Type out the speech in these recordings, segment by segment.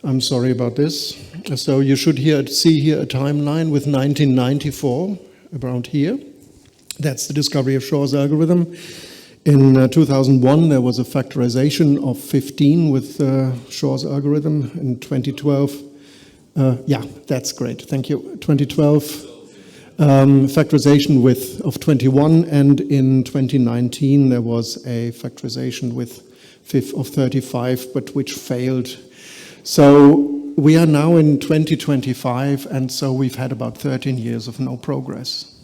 I'm sorry about this. So you should see here a timeline with 1994, around here. That's the discovery of Shor's algorithm. In 2001, there was a factorization of 15 with Shor's algorithm. In 2012, yeah, that's great, thank you. 2012, factorization of 21, and in 2019, there was a factorization of 35, but which failed. So we are now in 2025, and so we've had about 13 years of no progress.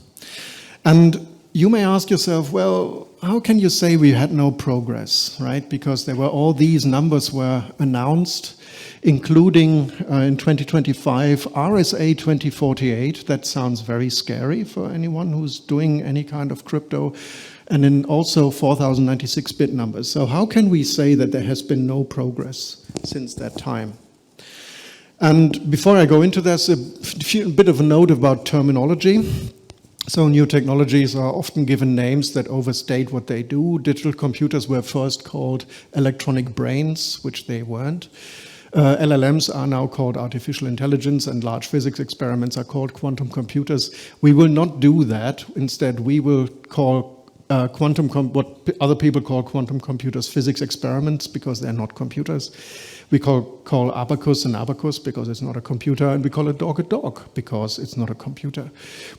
And you may ask yourself, well, how can you say we had no progress, right? Because there were all these numbers were announced, including in 2025, RSA 2048. That sounds very scary for anyone who's doing any kind of crypto. And then also 4096-bit numbers. So how can we say that there has been no progress since that time? And before I go into this, a bit of a note about terminology. So new technologies are often given names that overstate what they do. Digital computers were first called electronic brains, which they weren't. LLMs are now called artificial intelligence, and large physics experiments are called quantum computers. We will not do that. Instead, we will call what other people call quantum computers physics experiments, because they're not computers. We call abacus an abacus because it's not a computer, and we call a dog because it's not a computer.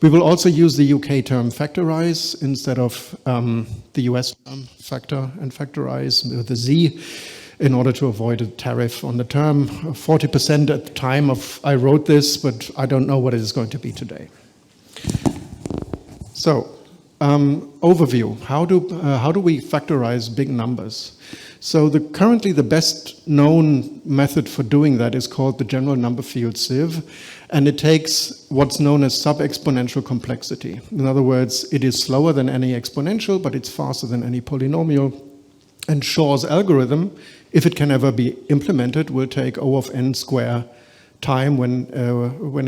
We will also use the UK term factorize instead of the US term factor and factorize with a Z, in order to avoid a tariff on the term. 40% at the time I wrote this, but I don't know what it is going to be today. So, overview, how do we factorize big numbers? So currently the best known method for doing that is called the general number field sieve, and it takes what's known as sub-exponential complexity. In other words, it is slower than any exponential, but it's faster than any polynomial. And Shor's algorithm, if it can ever be implemented, will take O of n square time when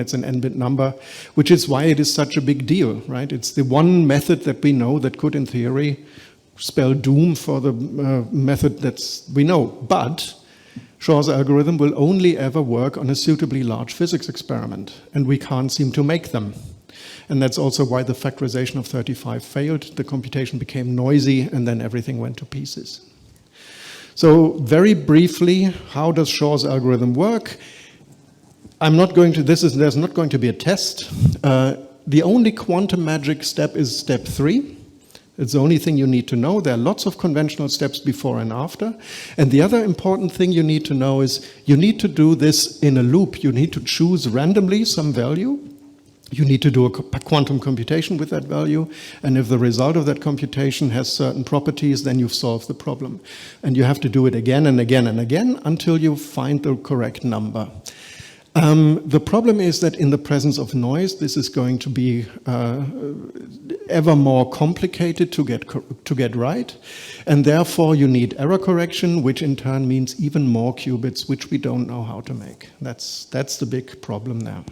it's an n-bit number, which is why it is such a big deal, right? It's the one method that we know that could, in theory, spell doom for the method that we know. But Shor's algorithm will only ever work on a suitably large physics experiment, and we can't seem to make them. And that's also why the factorization of 35 failed. The computation became noisy, and then everything went to pieces. So very briefly, how does Shor's algorithm work? There's not going to be a test. The only quantum magic step is step 3. It's the only thing you need to know. There are lots of conventional steps before and after. And the other important thing you need to know is you need to do this in a loop. You need to choose randomly some value. You need to do a quantum computation with that value. And if the result of that computation has certain properties, then you've solved the problem. And you have to do it again and again and again until you find the correct number. The problem is that in the presence of noise, this is going to be ever more complicated to get right, and therefore you need error correction, which in turn means even more qubits, which we don't know how to make. That's the big problem now.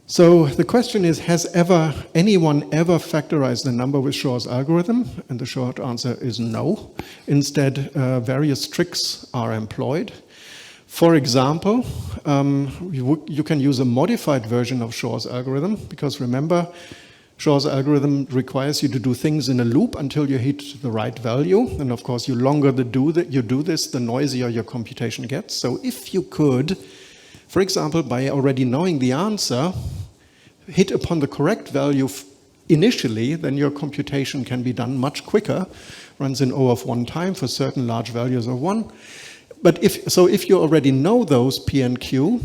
So the question is, has anyone ever factorized a number with Shor's algorithm? And the short answer is no. Instead, various tricks are employed. For example, you can use a modified version of Shor's algorithm, because remember, Shor's algorithm requires you to do things in a loop until you hit the right value. And of course, the longer you do this, the noisier your computation gets. So if you could, for example, by already knowing the answer, hit upon the correct value initially, then your computation can be done much quicker, runs in O of 1 time for certain large values of 1. But if you already know those P and Q,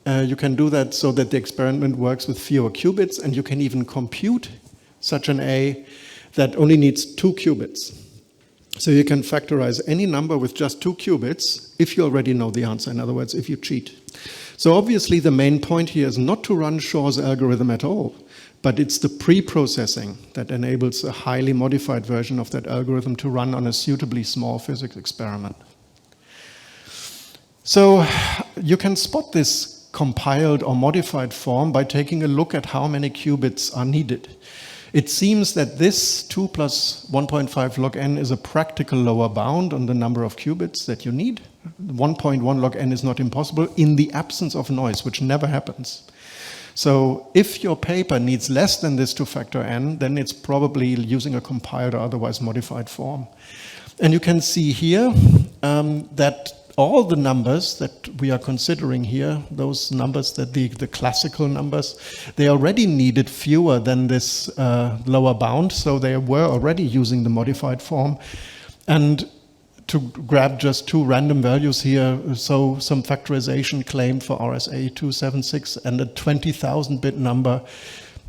you can do that so that the experiment works with fewer qubits, and you can even compute such an A that only needs 2 qubits. So you can factorize any number with just 2 qubits if you already know the answer, in other words, if you cheat. So obviously the main point here is not to run Shor's algorithm at all, but it's the pre-processing that enables a highly modified version of that algorithm to run on a suitably small physics experiment. So you can spot this compiled or modified form by taking a look at how many qubits are needed. It seems that this 2 plus 1.5 log n is a practical lower bound on the number of qubits that you need. 1.1 log n is not impossible in the absence of noise, which never happens. So if your paper needs less than this to factor n, then it's probably using a compiled or otherwise modified form. And you can see here that all the numbers that we are considering here, those numbers, that the classical numbers, they already needed fewer than this lower bound, so they were already using the modified form. And to grab just two random values here, so some factorization claimed for RSA 276 and a 20,000 bit number,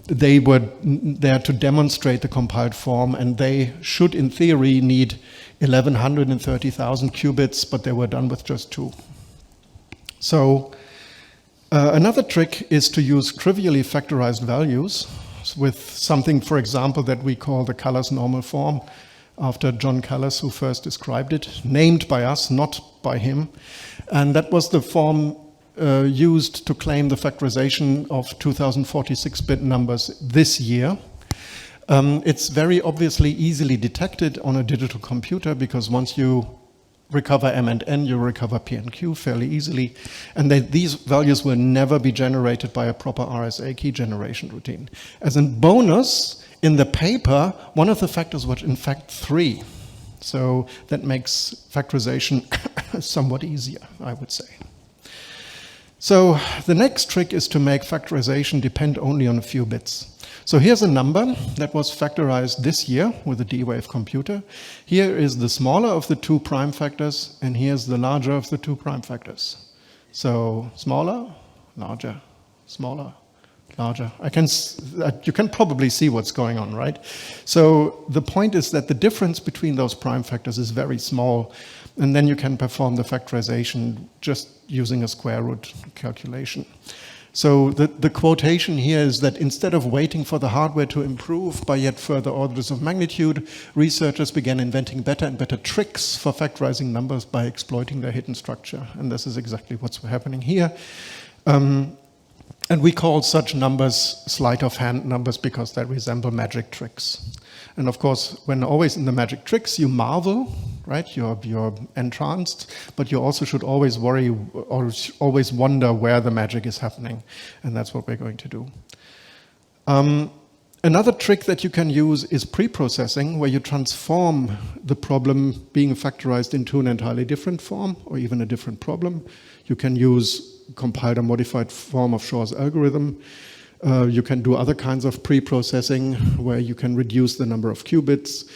they were there to demonstrate the compiled form, and they should in theory need 1130,000 qubits, but they were done with just 2. So another trick is to use trivially factorized values with something, for example, that we call the Callas normal form, after John Callas, who first described it, named by us, not by him. And that was the form used to claim the factorization of 2046-bit numbers this year. It's very obviously easily detected on a digital computer, because once you recover M and N, you recover P and Q fairly easily. And these values will never be generated by a proper RSA key generation routine. As a bonus, in the paper, one of the factors was in fact 3. So that makes factorization somewhat easier, I would say. So the next trick is to make factorization depend only on a few bits. So here's a number that was factorized this year with a D-Wave computer. Here is the smaller of the 2 prime factors, and here's the larger of the 2 prime factors. So smaller, larger, smaller, larger. You can probably see what's going on, right? So the point is that the difference between those prime factors is very small, and then you can perform the factorization just using a square root calculation. So the quotation here is that instead of waiting for the hardware to improve by yet further orders of magnitude, researchers began inventing better and better tricks for factorizing numbers by exploiting their hidden structure. And this is exactly what's happening here. And we call such numbers sleight of hand numbers because they resemble magic tricks. And of course, when always in the magic tricks, you marvel, right? You're entranced, but you also should always worry or always wonder where the magic is happening. And that's what we're going to do. Another trick that you can use is pre-processing, where you transform the problem being factorized into an entirely different form or even a different problem. You can use compiled or modified form of Shor's algorithm. You can do other kinds of pre-processing where you can reduce the number of qubits.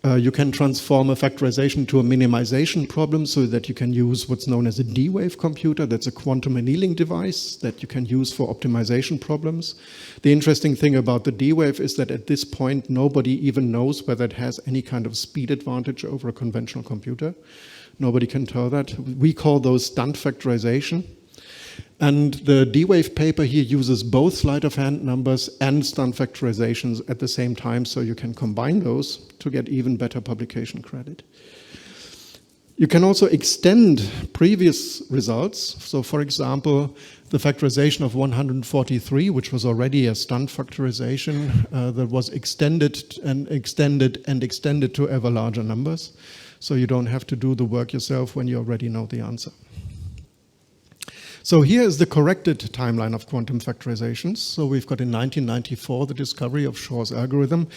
You can transform a factorization to a minimization problem so that you can use what's known as a D-Wave computer. That's a quantum annealing device that you can use for optimization problems. The interesting thing about the D-Wave is that at this point, nobody even knows whether it has any kind of speed advantage over a conventional computer. Nobody can tell that. We call those stunt factorization. And the D-Wave paper here uses both sleight of hand numbers and stunt factorizations at the same time, so you can combine those to get even better publication credit. You can also extend previous results. So for example, the factorization of 143, which was already a stunt factorization, that was extended and extended and extended to ever larger numbers. So you don't have to do the work yourself when you already know the answer. So here is the corrected timeline of quantum factorizations. So we've got in 1994 the discovery of Shor's algorithm,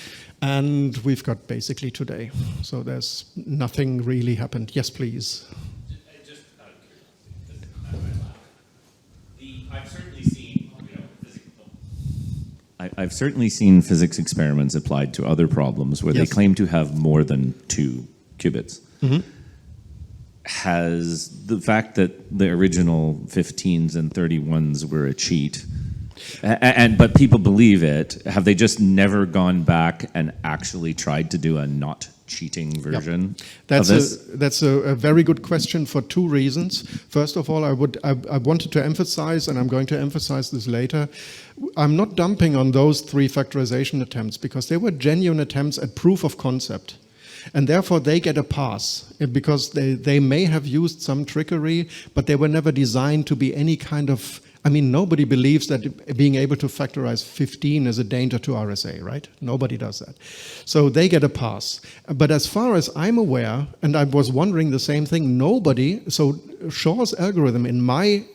and we've got basically today. So there's nothing really happened. Yes, please. Just out of curiosity, I've certainly seen, I've certainly seen physics experiments applied to other problems where Yes. they claim to have more than 2 qubits. Mm-hmm. Has the fact that the original 15s and 31s were a cheat, but people believe it, have they just never gone back and actually tried to do a not cheating version of this? That's a very good question for 2 reasons. First of all, I wanted to emphasize, and I'm going to emphasize this later, I'm not dumping on those 3 factorization attempts because they were genuine attempts at proof of concept. And therefore they get a pass because they may have used some trickery, but they were never designed to be any kind of I mean, nobody believes that being able to factorize 15 is a danger to RSA, right? Nobody does that. So they get a pass. But as far as I'm aware, and I was wondering the same thing, so Shor's algorithm,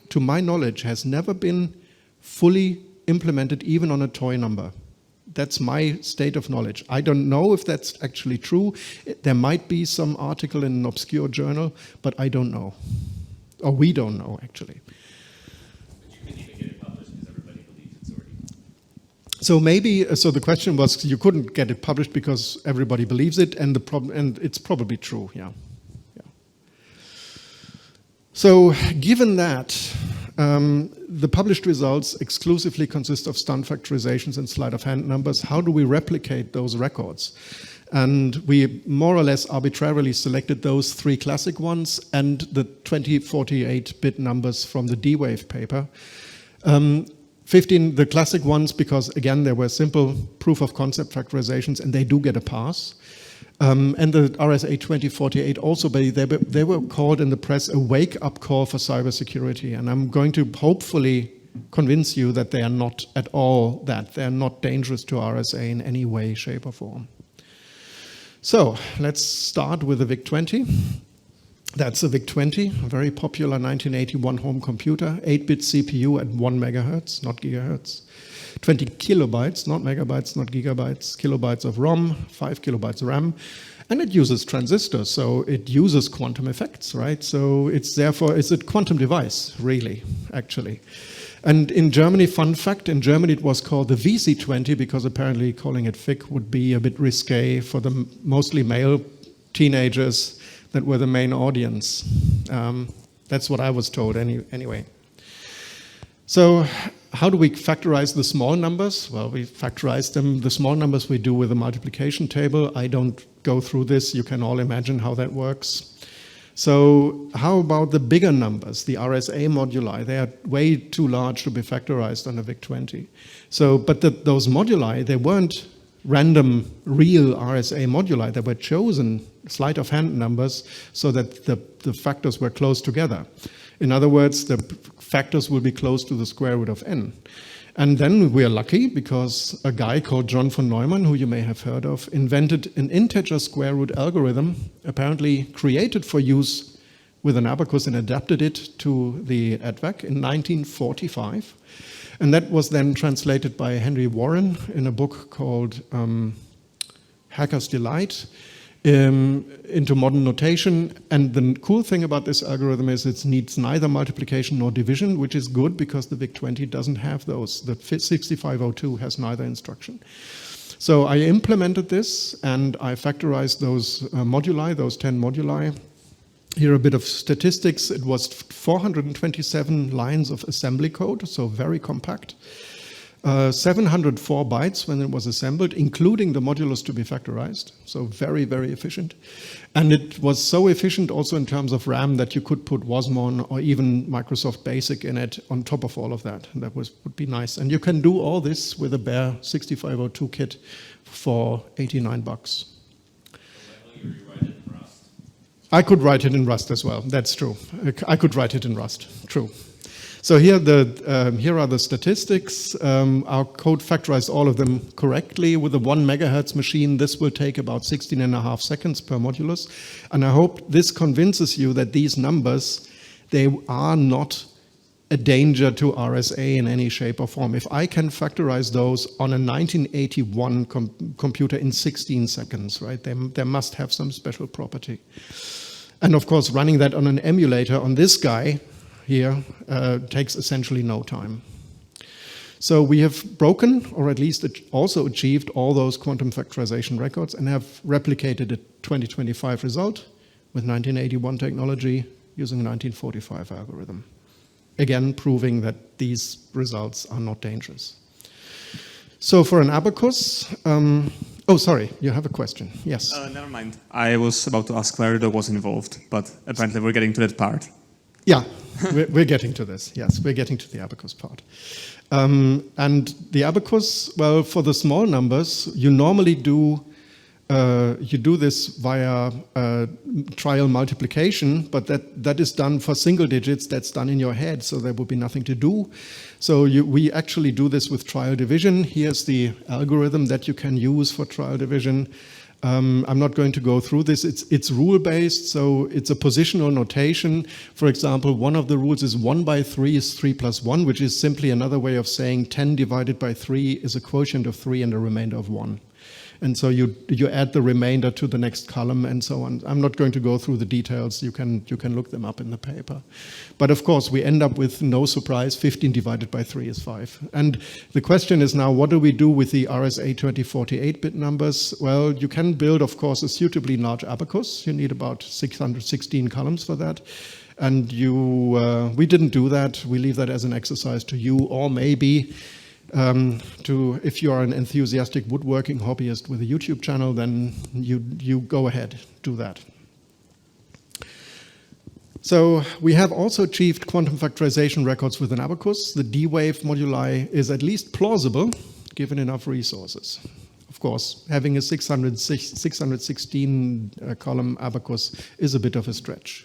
to my knowledge, has never been fully implemented even on a toy number. That's my state of knowledge. I don't know if that's actually true. There might be some article in an obscure journal, but I don't know. Or we don't know, actually. So the question was, you couldn't get it published because everybody believes it, and it's probably true, yeah. So given that, the published results exclusively consist of stunt factorizations and sleight of hand numbers, how do we replicate those records? And we more or less arbitrarily selected those 3 classic ones and the 2048-bit numbers from the D-Wave paper. 15, the classic ones, because again, they were simple proof of concept factorizations and they do get a pass. And the RSA 2048 also, they were called in the press a wake-up call for cybersecurity. And I'm going to hopefully convince you that they are not at all that. They're not dangerous to RSA in any way, shape, or form. So let's start with the VIC-20. That's a VIC-20, a very popular 1981 home computer, 8-bit CPU at 1 megahertz, not gigahertz. 20 kilobytes, not megabytes, not gigabytes, kilobytes of ROM, 5 kilobytes RAM, and it uses transistors, so it uses quantum effects, right? So it's a quantum device, really, actually. And in Germany, fun fact, in Germany it was called the VC-20 because apparently calling it VIC would be a bit risque for the mostly male teenagers that were the main audience. That's what I was told anyway. So how do we factorize the small numbers? Well, we factorize them. The small numbers we do with a multiplication table. I don't go through this. You can all imagine how that works. So how about the bigger numbers, the RSA moduli? They are way too large to be factorized on a VIC-20. So, but those moduli, they weren't random real RSA moduli. They were chosen sleight of hand numbers so that the factors were close together. In other words, the factors will be close to the square root of n. And then we're lucky because a guy called John von Neumann, who you may have heard of, invented an integer square root algorithm, apparently created for use with an abacus and adapted it to the ADVAC in 1945. And that was then translated by Henry Warren in a book called Hacker's Delight into modern notation. And the cool thing about this algorithm is it needs neither multiplication nor division, which is good because the VIC-20 doesn't have those. The 6502 has neither instruction. So I implemented this and I factorized those moduli, those 10 moduli. Here a bit of statistics. It was 427 lines of assembly code, so very compact. 704 bytes when it was assembled, including the modulus to be factorized. So very, very efficient. And it was so efficient also in terms of RAM that you could put Wasmon or even Microsoft Basic in it on top of all of that. That would be nice. And you can do all this with a bare 6502 kit for $89. I could write it in Rust as well. That's true. I could write it in Rust. True. So here are the statistics. Our code factorized all of them correctly. With a 1 megahertz machine, this will take about 16.5 seconds per modulus. And I hope this convinces you that these numbers, they are not a danger to RSA in any shape or form. If I can factorize those on a 1981 computer in 16 seconds, right, they must have some special property. And of course, running that on an emulator on this guy here takes essentially no time. So we have broken, or at least also achieved, all those quantum factorization records and have replicated a 2025 result with 1981 technology using a 1945 algorithm. Again, proving that these results are not dangerous. So for an abacus, oh, sorry, you have a question. Yes. Never mind. I was about to ask where was involved, but apparently we're getting to that part. Yeah, we're getting to this. Yes, we're getting to the abacus part. And the abacus, well, for the small numbers, you normally do you do this via trial multiplication, but that is done for single digits. That's done in your head, so there would be nothing to do. So we actually do this with trial division. Here's the algorithm that you can use for trial division. I'm not going to go through this. It's rule-based, so it's a positional notation. For example, one of the rules is 1 by 3 is 3 plus 1, which is simply another way of saying 10 divided by 3 is a quotient of 3 and a remainder of 1. And so you add the remainder to the next column and so on. I'm not going to go through the details. You can look them up in the paper. But of course, we end up with, no surprise, 15 divided by 3 is 5. And the question is now, what do we do with the RSA 2048-bit numbers? Well, you can build, of course, a suitably large abacus. You need about 616 columns for that. And we didn't do that. We leave that as an exercise to you, or maybe if you are an enthusiastic woodworking hobbyist with a YouTube channel, then you go ahead, do that. So we have also achieved quantum factorization records with an abacus. The D-wave moduli is at least plausible, given enough resources. Of course, having a 616 column abacus is a bit of a stretch.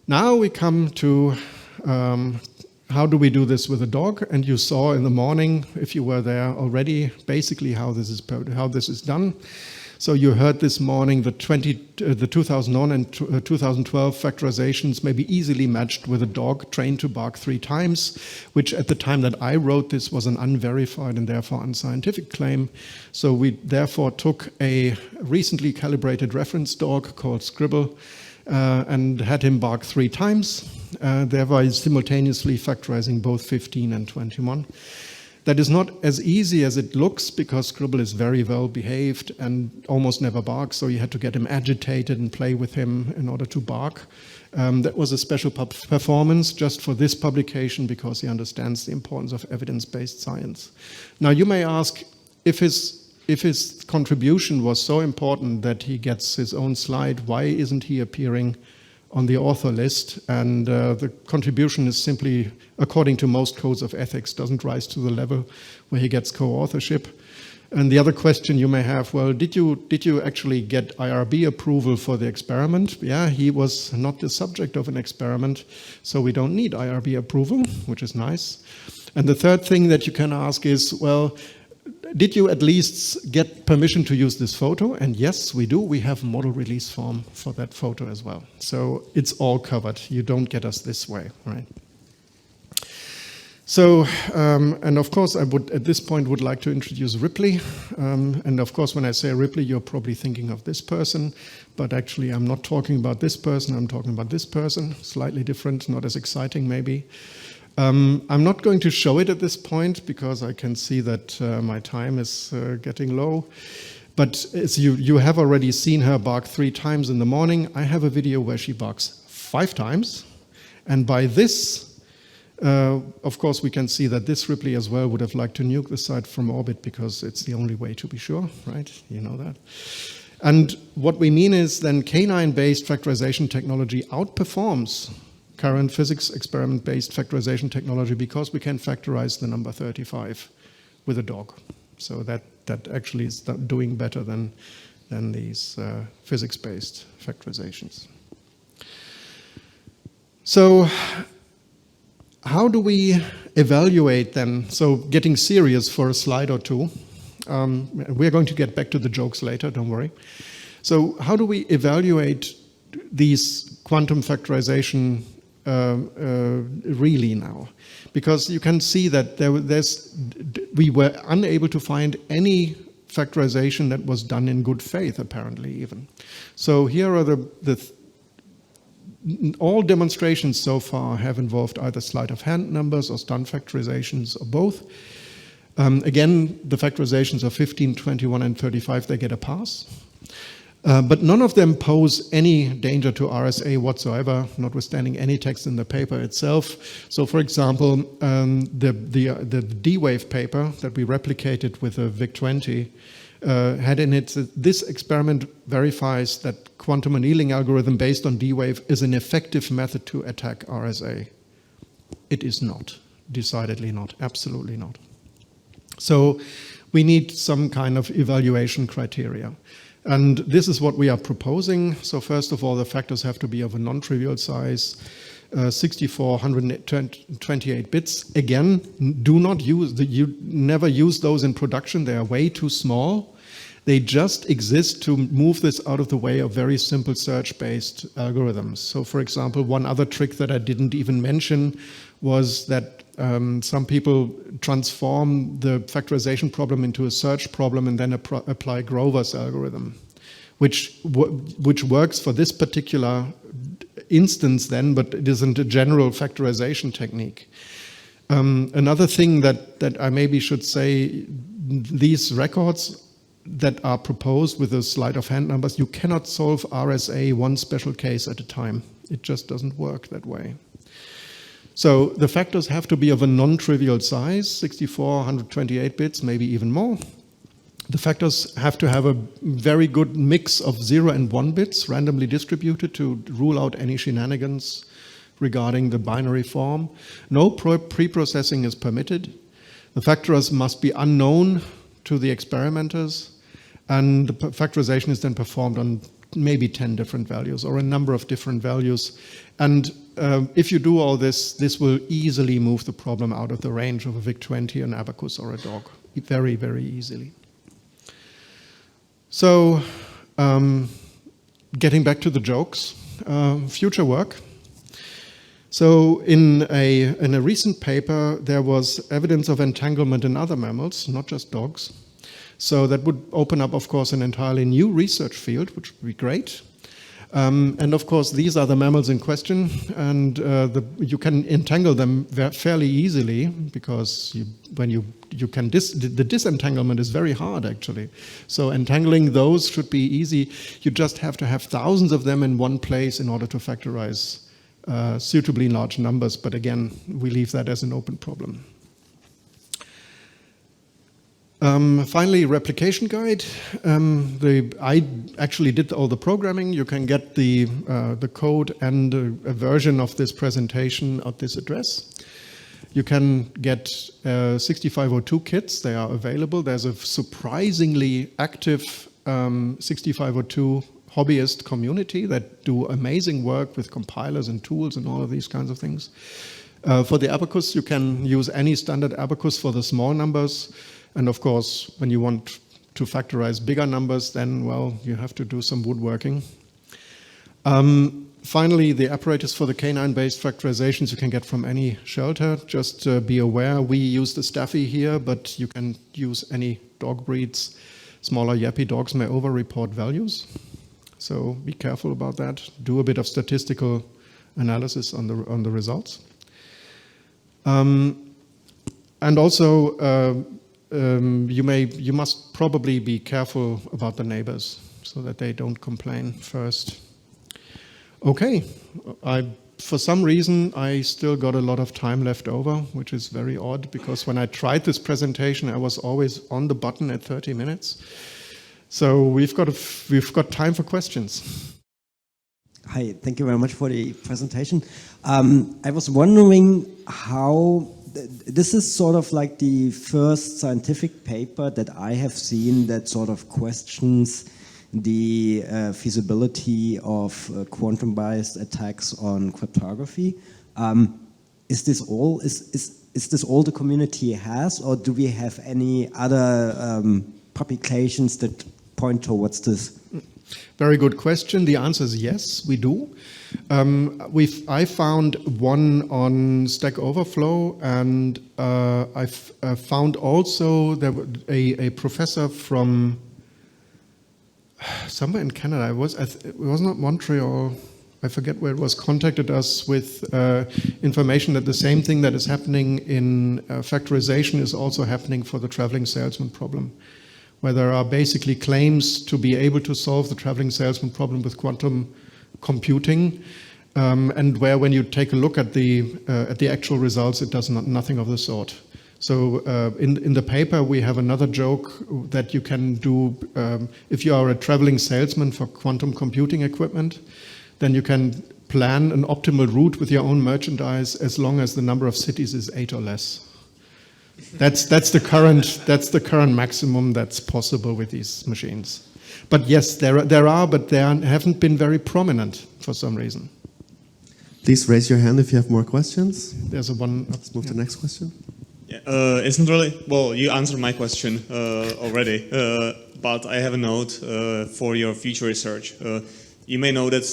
Now we come to how do we do this with a dog? And you saw in the morning, if you were there already, basically how this is done. So you heard this morning the 2009 and 2012 factorizations may be easily matched with a dog trained to bark 3 times, which at the time that I wrote this was an unverified and therefore unscientific claim. So we therefore took a recently calibrated reference dog called Scribble and had him bark 3 times, thereby simultaneously factorizing both 15 and 21. That is not as easy as it looks because Scribble is very well behaved and almost never barks, so you had to get him agitated and play with him in order to bark. That was a special performance just for this publication because he understands the importance of evidence-based science. Now you may ask, if his contribution was so important that he gets his own slide, why isn't he appearing on the author list? And the contribution is simply, according to most codes of ethics, doesn't rise to the level where he gets co-authorship. And the other question you may have, well, did you actually get IRB approval for the experiment? Yeah, he was not the subject of an experiment, so we don't need IRB approval, which is nice. And the third thing that you can ask is, well, did you at least get permission to use this photo? And yes, we do. We have a model release form for that photo as well. So it's all covered. You don't get us this way, right? So, and of course, I would, at this point, would like to introduce Ripley. And of course, when I say Ripley, you're probably thinking of this person. But actually, I'm not talking about this person. I'm talking about this person. Slightly different, not as exciting, maybe. I'm not going to show it at this point because I can see that my time is getting low. But as you have already seen her bark 3 times in the morning. I have a video where she barks 5 times. And by this, of course, we can see that this Ripley as well would have liked to nuke the site from orbit because it's the only way to be sure, right? You know that. And what we mean is then canine-based factorization technology outperforms current physics experiment-based factorization technology because we can factorize the number 35 with a dog. So that actually is doing better than these physics-based factorizations. So how do we evaluate then? So getting serious for a slide or two. We're going to get back to the jokes later, don't worry. So how do we evaluate these quantum factorization really now? Because you can see that we were unable to find any factorization that was done in good faith, apparently even. So here are all demonstrations so far have involved either sleight of hand numbers or stunt factorizations or both. Again, the factorizations of 15, 21, and 35, they get a pass. But none of them pose any danger to RSA whatsoever, notwithstanding any text in the paper itself. So, for example, the D-Wave paper that we replicated with a VIC-20 had in it, this experiment verifies that quantum annealing algorithm based on D-Wave is an effective method to attack RSA. It is not, decidedly not, absolutely not. So we need some kind of evaluation criteria. And this is what we are proposing. So first of all, the factors have to be of a non-trivial size, 64, 128 bits. Again, do not use, you never use those in production. They are way too small. They just exist to move this out of the way of very simple search-based algorithms. So for example, one other trick that I didn't even mention was that some people transform the factorization problem into a search problem and then apply Grover's algorithm, which works for this particular instance then, but it isn't a general factorization technique. Another thing that I maybe should say, these records that are proposed with a sleight of hand numbers, you cannot solve RSA one special case at a time. It just doesn't work that way. So the factors have to be of a non-trivial size, 64, 128 bits, maybe even more. The factors have to have a very good mix of 0 and 1 bits, randomly distributed to rule out any shenanigans regarding the binary form. No pre-processing is permitted. The factors must be unknown to the experimenters, and the factorization is then performed on maybe 10 different values or a number of different values. And if you do all this, this will easily move the problem out of the range of a VIC-20, an abacus, or a dog, very, very easily. So, getting back to the jokes, future work. So in a recent paper, there was evidence of entanglement in other mammals, not just dogs. So that would open up, of course, an entirely new research field, which would be great. And of course, these are the mammals in question, and you can entangle them fairly easily because the disentanglement is very hard actually. So entangling those should be easy. You just have to have thousands of them in one place in order to factorize suitably large numbers. But again, we leave that as an open problem. Finally, replication guide. I actually did all the programming. You can get the code and a version of this presentation at this address. You can get 6502 kits. They are available. There's a surprisingly active 6502 hobbyist community that do amazing work with compilers and tools and all of these kinds of things. For the abacus, you can use any standard abacus for the small numbers. And of course, when you want to factorize bigger numbers, then, well, you have to do some woodworking. Finally, the apparatus for the canine-based factorizations you can get from any shelter. Just be aware, we use the Staffy here, but you can use any dog breeds. Smaller yappy dogs may over-report values. So be careful about that. Do a bit of statistical analysis on the results. And also, you must probably be careful about the neighbors so that they don't complain first. Okay, for some reason I still got a lot of time left over, which is very odd because when I tried this presentation I was always on the button at 30 minutes. So we've got time for questions. Hi, thank you very much for the presentation. I was wondering how this is sort of like the first scientific paper that I have seen that sort of questions the feasibility of quantum-biased attacks on cryptography. Is this all? Is this all the community has, or do we have any other publications that point towards this? Very good question. The answer is yes, we do. I found one on Stack Overflow, and I found also there a professor from somewhere in Canada. It was not Montreal. I forget where it was. Contacted us with information that the same thing that is happening in factorization is also happening for the traveling salesman problem, where there are basically claims to be able to solve the traveling salesman problem with quantum computing, and where when you take a look at the actual results, it does nothing of the sort. So in the paper, we have another joke that you can do if you are a traveling salesman for quantum computing equipment, then you can plan an optimal route with your own merchandise as long as the number of cities is 8 or less. That's the current maximum that's possible with these machines. But yes, there are, but they haven't been very prominent for some reason. Please raise your hand if you have more questions. There's a one. Let's move to the next question. Yeah, isn't really, well, you answered my question already, but I have a note for your future research. You may know that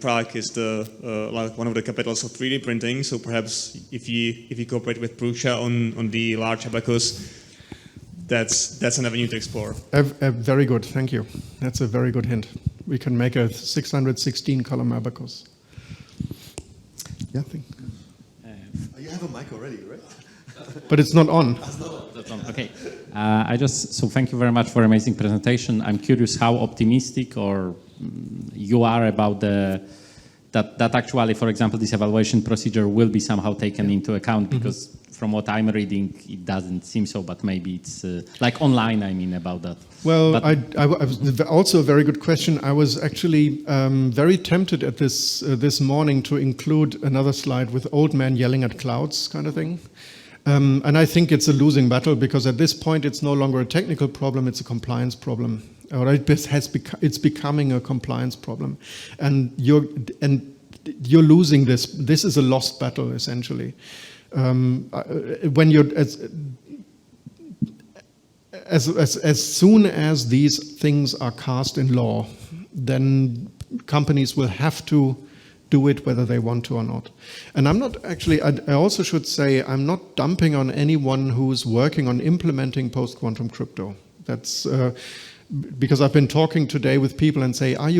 Prague is like one of the capitals of 3D printing, so perhaps if you cooperate with Prusa on the large abacus, that's an avenue to explore. Very good, thank you. That's a very good hint. We can make a 616 column abacus. Yeah. You have a mic already, right? But it's not on. That's on. Okay. So thank you very much for amazing presentation. I'm curious how optimistic or you are about that actually, for example, this evaluation procedure will be somehow taken into account, because from what I'm reading, it doesn't seem so, but maybe it's like online, I mean, about that. Well, I was also a very good question. I was actually very tempted at this morning to include another slide with old man yelling at clouds kind of thing. And I think it's a losing battle, because at this point it's no longer a technical problem, it's a compliance problem. Or it's becoming a compliance problem. And you're losing this. This is a lost battle, essentially. When you're as soon as these things are cast in law, then companies will have to do it whether they want to or not. And I'm not actually, I also should say, I'm not dumping on anyone who's working on implementing post-quantum crypto. That's because I've been talking today with people and say, I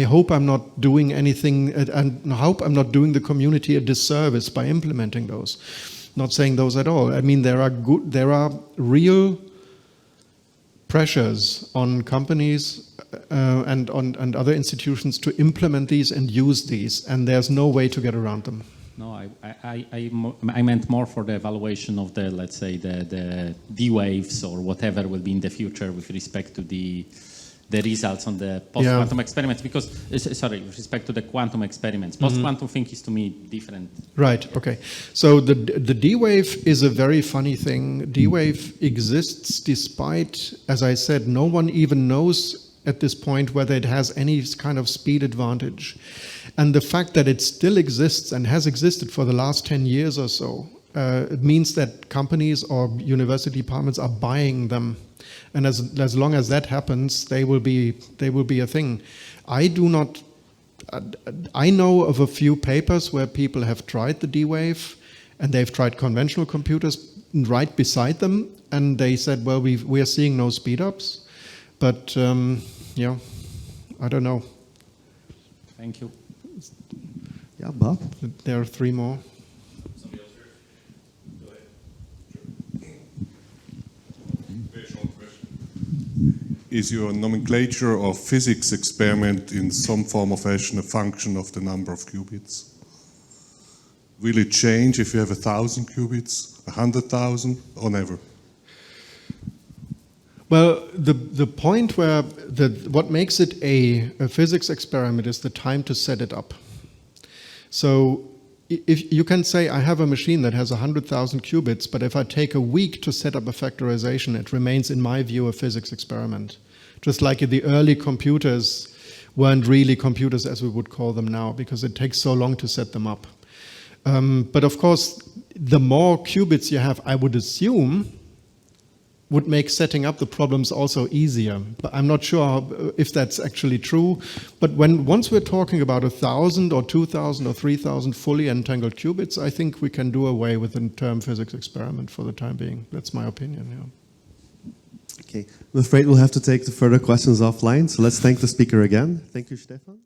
hope I'm not doing anything, and I hope I'm not doing the community a disservice by implementing those. Not saying those at all. I mean, there are real pressures on companies and other institutions to implement these and use these, and there's no way to get around them. No, I meant more for the evaluation of the, let's say, the D-waves or whatever will be in the future with respect to the results on the post-quantum experiments, because, sorry, with respect to the quantum experiments, post-quantum thing is to me different. Right, okay. So the D-wave is a very funny thing. D-wave exists despite, as I said, no one even knows at this point whether it has any kind of speed advantage. And the fact that it still exists and has existed for the last 10 years or so, it means that companies or university departments are buying them. And as long as that happens, they will be a thing. I know of a few papers where people have tried the D-Wave, and they've tried conventional computers right beside them, and they said, well, we are seeing no speed-ups. But, yeah, I don't know. Thank you. Yeah, Bob? There are three more. Is your nomenclature of physics experiment in some form or fashion a function of the number of qubits? Will it change if you have 1,000 qubits, 100,000, or never? Well, the point where what makes it a physics experiment is the time to set it up. So if you can say, I have a machine that has 100,000 qubits, but if I take a week to set up a factorization, it remains, in my view, a physics experiment. Just like the early computers weren't really computers as we would call them now, because it takes so long to set them up. But of course, the more qubits you have, I would assume, would make setting up the problems also easier. But I'm not sure if that's actually true. But once we're talking about 1,000 or 2,000 or 3,000 fully entangled qubits, I think we can do away with the term physics experiment for the time being. That's my opinion, yeah. Okay, I'm afraid we'll have to take the further questions offline, so let's thank the speaker again. Thank you, Stephan.